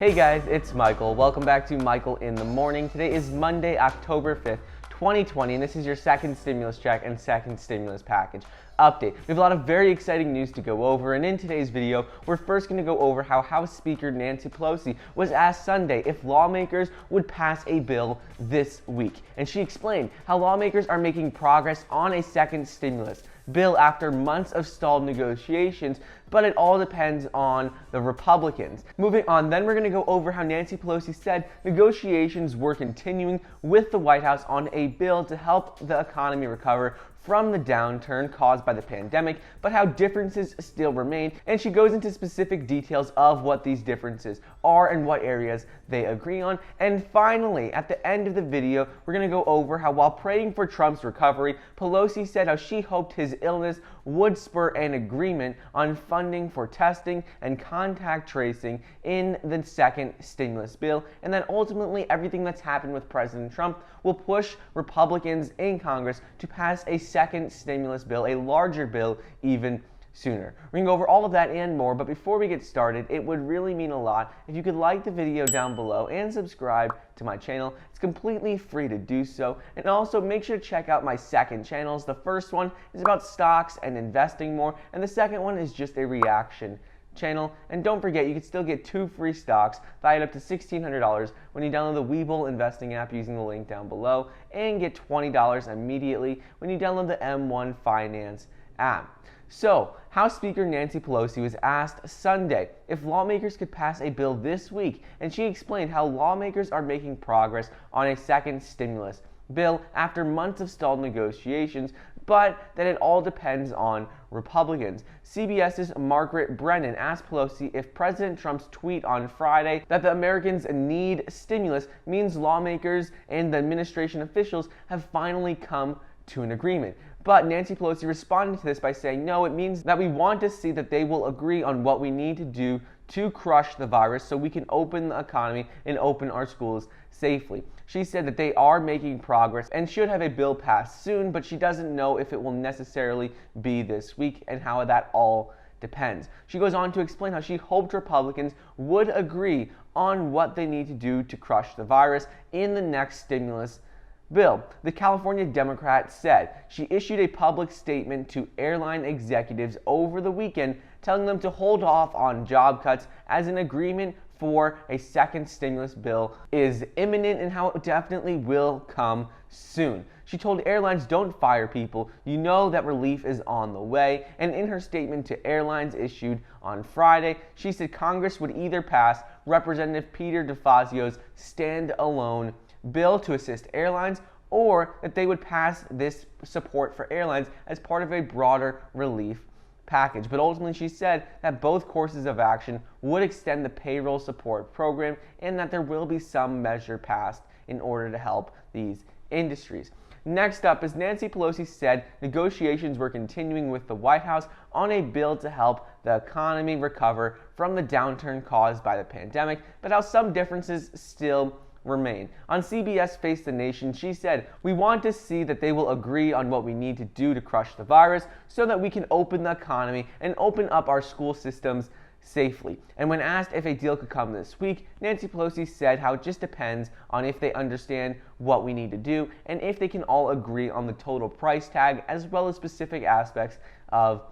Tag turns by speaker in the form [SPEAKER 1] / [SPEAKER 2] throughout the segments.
[SPEAKER 1] Hey guys, it's Michael. Welcome back to Michael in the Morning. Today is Monday, October 5th, 2020, and this is your second stimulus check and second stimulus package update. We have a lot of very exciting news to go over, and in today's video, we're first going to go over how House Speaker Nancy Pelosi was asked Sunday if lawmakers would pass a bill this week. And she explained how lawmakers are making progress on a second stimulus bill after months of stalled negotiations, but it all depends on the Republicans. Moving on, then we're going to go over how Nancy Pelosi said negotiations were continuing with the White House on a bill to help the economy recover from the downturn caused by the pandemic, but how differences still remain, and she goes into specific details of what these differences are and what areas they agree on. And finally, at the end of the video, we're going to go over how while praying for Trump's recovery, Pelosi said how she hoped his illness would spur an agreement on funding for testing and contact tracing in the second stimulus bill, and that ultimately everything that's happened with President Trump will push Republicans in Congress to pass a second stimulus bill, a larger bill even sooner. We're going to go over all of that and more, but before we get started, it would really mean a lot if you could like the video down below and subscribe to my channel. It's completely free to do so, and also make sure to check out my second channels. The first one is about stocks and investing more, and the second one is just a reaction channel. And don't forget, you can still get 2 free stocks valued up to $1,600 when you download the Webull investing app using the link down below, and get $20 immediately when you download the M1 Finance app. So, House Speaker Nancy Pelosi was asked Sunday if lawmakers could pass a bill this week, and she explained how lawmakers are making progress on a second stimulus bill after months of stalled negotiations, but that it all depends on Republicans. CBS's Margaret Brennan asked Pelosi if President Trump's tweet on Friday that the Americans need stimulus means lawmakers and the administration officials have finally come to an agreement. But Nancy Pelosi responded to this by saying, no, it means that we want to see that they will agree on what we need to do to crush the virus so we can open the economy and open our schools safely. She said that they are making progress and should have a bill passed soon, but she doesn't know if it will necessarily be this week and how that all depends. She goes on to explain how she hoped Republicans would agree on what they need to do to crush the virus in the next stimulus bill. The California Democrat said she issued a public statement to airline executives over the weekend telling them to hold off on job cuts as an agreement for a second stimulus bill is imminent and how it definitely will come soon. She told airlines, don't fire people, you know that relief is on the way. And in her statement to airlines issued on Friday, she said Congress would either pass Representative Peter DeFazio's stand-alone bill to assist airlines, or that they would pass this support for airlines as part of a broader relief package. But ultimately, she said that both courses of action would extend the payroll support program and that there will be some measure passed in order to help these industries. Next up, as Nancy Pelosi said, negotiations were continuing with the White House on a bill to help the economy recover from the downturn caused by the pandemic, but how some differences still remain. On CBS Face the Nation, she said, we want to see that they will agree on what we need to do to crush the virus so that we can open the economy and open up our school systems safely. And when asked if a deal could come this week, Nancy Pelosi said how it just depends on if they understand what we need to do and if they can all agree on the total price tag as well as specific aspects of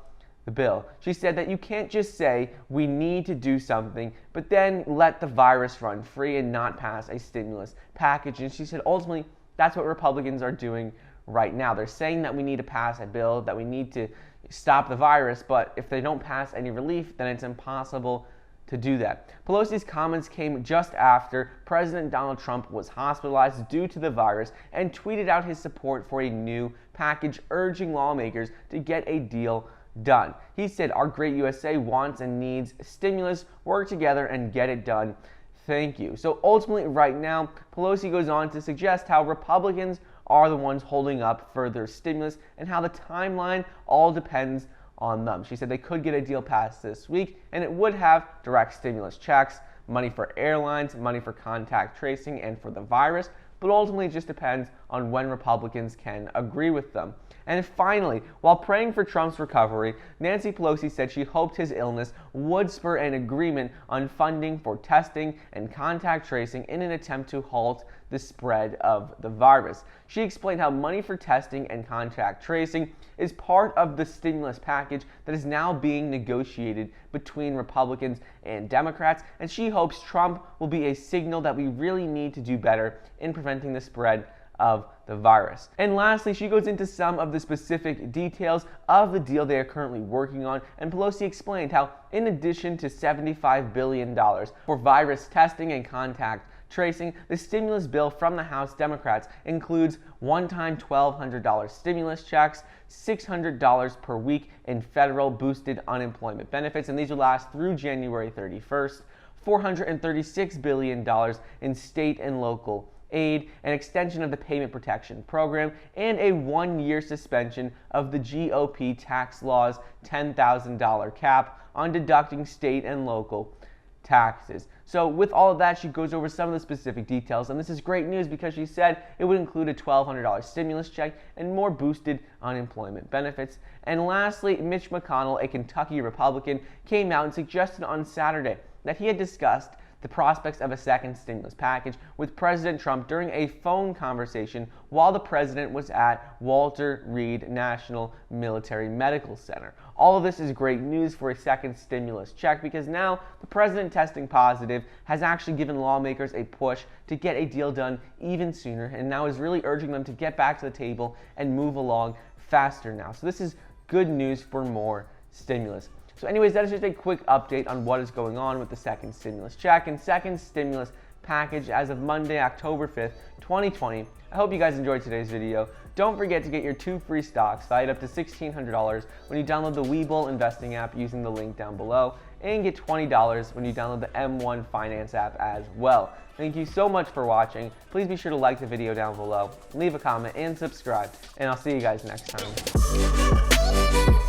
[SPEAKER 1] the bill. She said that you can't just say we need to do something, but then let the virus run free and not pass a stimulus package. And she said ultimately that's what Republicans are doing right now. They're saying that we need to pass a bill, that we need to stop the virus, but if they don't pass any relief, then it's impossible to do that. Pelosi's comments came just after President Donald Trump was hospitalized due to the virus and tweeted out his support for a new package, urging lawmakers to get a deal done. He said, our great USA wants and needs stimulus, work together and get it done. Thank you. So ultimately right now, Pelosi goes on to suggest how Republicans are the ones holding up further stimulus and how the timeline all depends on them. She said they could get a deal passed this week and it would have direct stimulus checks, money for airlines, money for contact tracing and for the virus, but ultimately it just depends on when Republicans can agree with them. And finally, while praying for Trump's recovery, Nancy Pelosi said she hoped his illness would spur an agreement on funding for testing and contact tracing in an attempt to halt the spread of the virus. She explained how money for testing and contact tracing is part of the stimulus package that is now being negotiated between Republicans and Democrats, and she hopes Trump will be a signal that we really need to do better in preventing the spread of the virus. And lastly, she goes into some of the specific details of the deal they are currently working on, and Pelosi explained how, in addition to $75 billion for virus testing and contact tracing, the stimulus bill from the House Democrats includes one-time $1,200 stimulus checks, $600 per week in federal boosted unemployment benefits, and these will last through January 31st, $436 billion in state and local aid, an extension of the payment protection program, and a one-year suspension of the GOP tax law's $10,000 cap on deducting state and local taxes. So with all of that, she goes over some of the specific details, and this is great news because she said it would include a $1,200 stimulus check and more boosted unemployment benefits. And lastly, Mitch McConnell, a Kentucky Republican, came out and suggested on Saturday that he had discussed the prospects of a second stimulus package with President Trump during a phone conversation while the president was at Walter Reed National Military Medical Center. All of this is great news for a second stimulus check because now the president testing positive has actually given lawmakers a push to get a deal done even sooner, and now is really urging them to get back to the table and move along faster now. So this is good news for more stimulus. So anyways, that is just a quick update on what is going on with the second stimulus check and second stimulus package as of Monday, October 5th, 2020. I hope you guys enjoyed today's video. Don't forget to get your 2 free stocks valued up to $1,600 when you download the Webull investing app using the link down below, and get $20 when you download the M1 Finance app as well. Thank you so much for watching. Please be sure to like the video down below, leave a comment, and subscribe, and I'll see you guys next time.